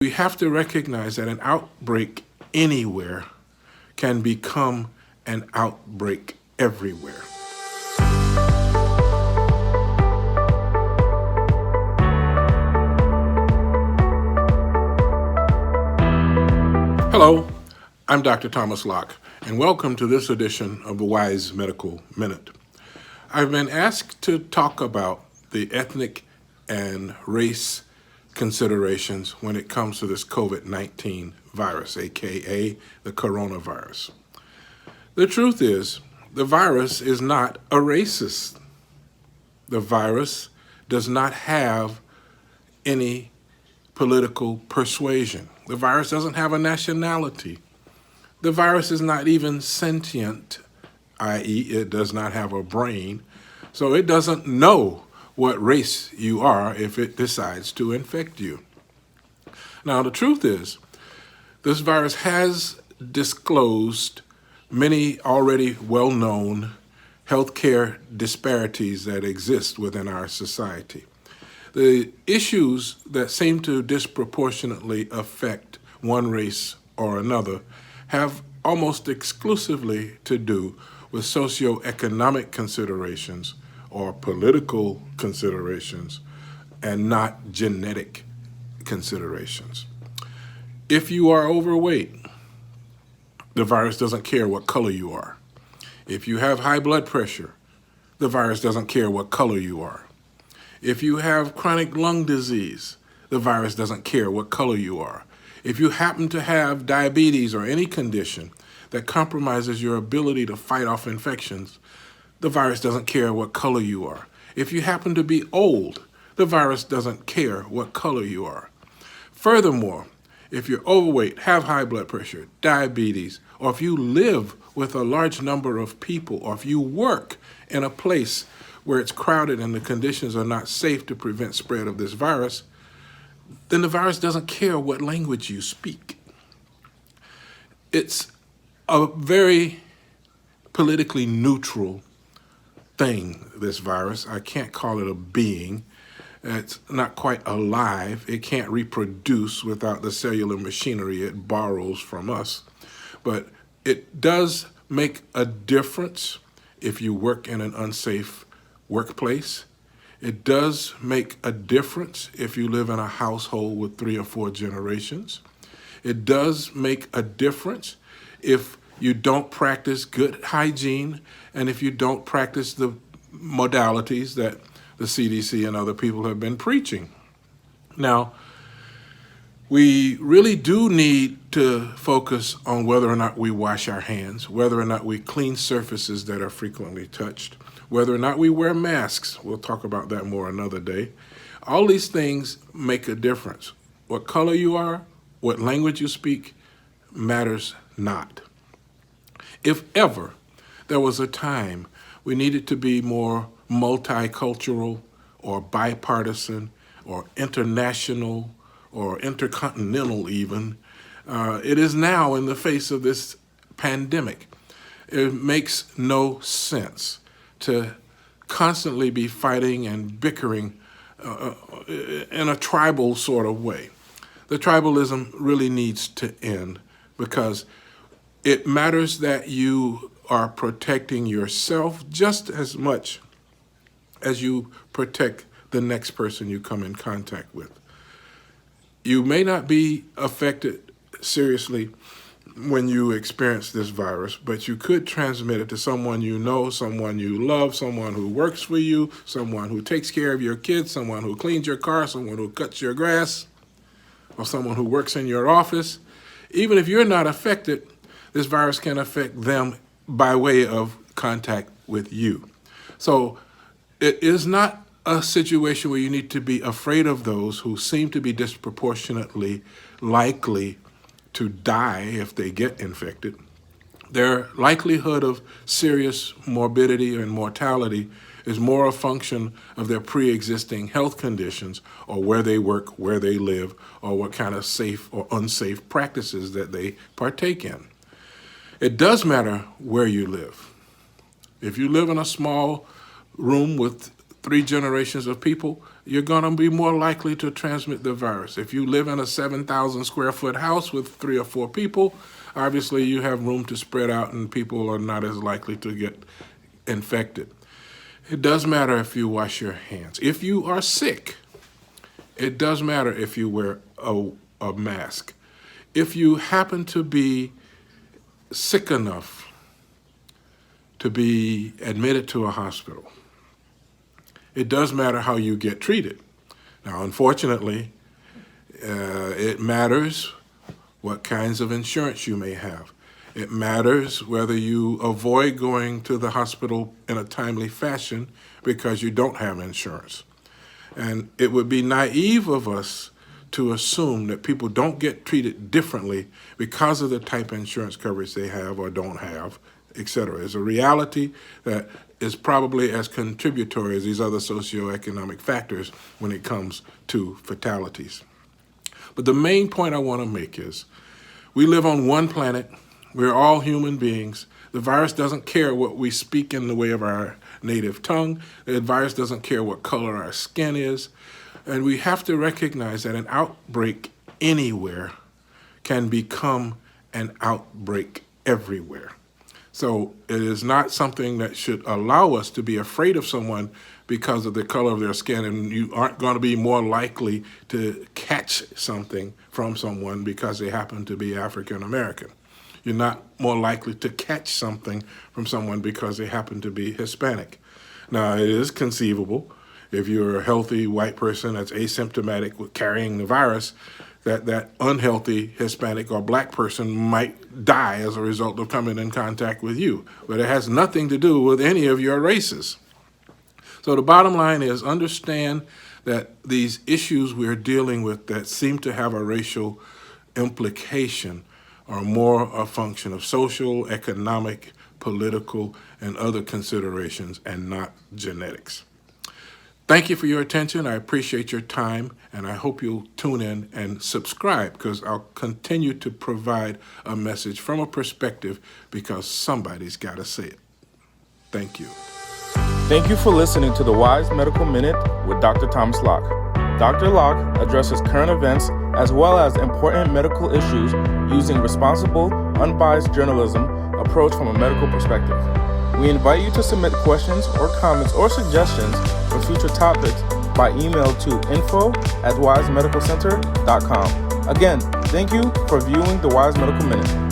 We have to recognize that an outbreak anywhere can become an outbreak everywhere. Hello, I'm Dr. Thomas Locke, and welcome to this edition of the Wise Medical Minute. I've been asked to talk about the ethnic and race considerations when it comes to this COVID-19 virus, aka the coronavirus. The truth is, the virus is not a racist. The virus does not have any political persuasion. The virus doesn't have a nationality. The virus is not even sentient, i.e., it does not have a brain, so it doesn't know what race you are if it decides to infect you. Now, the truth is, this virus has disclosed many already well-known healthcare disparities that exist within our society. The issues that seem to disproportionately affect one race or another have almost exclusively to do with socioeconomic considerations or political considerations and not genetic considerations. If you are overweight, the virus doesn't care what color you are. If you have high blood pressure, the virus doesn't care what color you are. If you have chronic lung disease, the virus doesn't care what color you are. If you happen to have diabetes or any condition that compromises your ability to fight off infections, the virus doesn't care what color you are. If you happen to be old, the virus doesn't care what color you are. Furthermore, if you're overweight, have high blood pressure, diabetes, or if you live with a large number of people, or if you work in a place where it's crowded and the conditions are not safe to prevent spread of this virus, then the virus doesn't care what language you speak. It's a very politically neutral thing, this virus. I can't call it a being. It's not quite alive. It can't reproduce without the cellular machinery it borrows from us. But it does make a difference if you work in an unsafe workplace. It does make a difference if you live in a household with 3 or 4 generations. It does make a difference if you don't practice good hygiene and if you don't practice the modalities that the CDC and other people have been preaching. Now, we really do need to focus on whether or not we wash our hands, whether or not we clean surfaces that are frequently touched, whether or not we wear masks. We'll talk about that more another day. All these things make a difference. What color you are, what language you speak, matters not. If ever there was a time we needed to be more multicultural or bipartisan or international or intercontinental even, it is now in the face of this pandemic. It makes no sense to constantly be fighting and bickering in a tribal sort of way. The tribalism really needs to end because it matters that you are protecting yourself just as much as you protect the next person you come in contact with. You may not be affected seriously when you experience this virus, but you could transmit it to someone you know, someone you love, someone who works for you, someone who takes care of your kids, someone who cleans your car, someone who cuts your grass, or someone who works in your office. Even if you're not affected, this virus can affect them by way of contact with you. So it is not a situation where you need to be afraid of those who seem to be disproportionately likely to die if they get infected. Their likelihood of serious morbidity and mortality is more a function of their pre-existing health conditions or where they work, where they live, or what kind of safe or unsafe practices that they partake in. It does matter where you live. If you live in a small room with 3 generations of people, you're going to be more likely to transmit the virus. If you live in a 7,000 square foot house with 3 or 4 people, obviously you have room to spread out and people are not as likely to get infected. It does matter if you wash your hands. If you are sick, it does matter if you wear a mask. If you happen to be sick enough to be admitted to a hospital, it does matter how you get treated. Now, unfortunately, it matters what kinds of insurance you may have. It matters whether you avoid going to the hospital in a timely fashion because you don't have insurance. And it would be naive of us to assume that people don't get treated differently because of the type of insurance coverage they have or don't have, etc. It's a reality that is probably as contributory as these other socioeconomic factors when it comes to fatalities. But the main point I want to make is we live on one planet. We're all human beings. The virus doesn't care what we speak in the way of our native tongue. The virus doesn't care what color our skin is. And we have to recognize that an outbreak anywhere can become an outbreak everywhere. So it is not something that should allow us to be afraid of someone because of the color of their skin, and you aren't going to be more likely to catch something from someone because they happen to be African American. You're not more likely to catch something from someone because they happen to be Hispanic. Now, it is conceivable, if you're a healthy white person that's asymptomatic with carrying the virus, that unhealthy Hispanic or black person might die as a result of coming in contact with you. But it has nothing to do with any of your races. So the bottom line is understand that these issues we're dealing with that seem to have a racial implication are more a function of social, economic, political, and other considerations and not genetics. Thank you for your attention. I appreciate your time, and I hope you'll tune in and subscribe because I'll continue to provide a message from a perspective because somebody's got to say it. Thank you. Thank you for listening to the Wise Medical Minute with Dr. Thomas Locke. Dr. Locke addresses current events as well as important medical issues using responsible, unbiased journalism approach from a medical perspective. We invite you to submit questions or comments or suggestions for future topics by email to info@wisemedicalcenter.com. Again, thank you for viewing the Wise Medical Minute.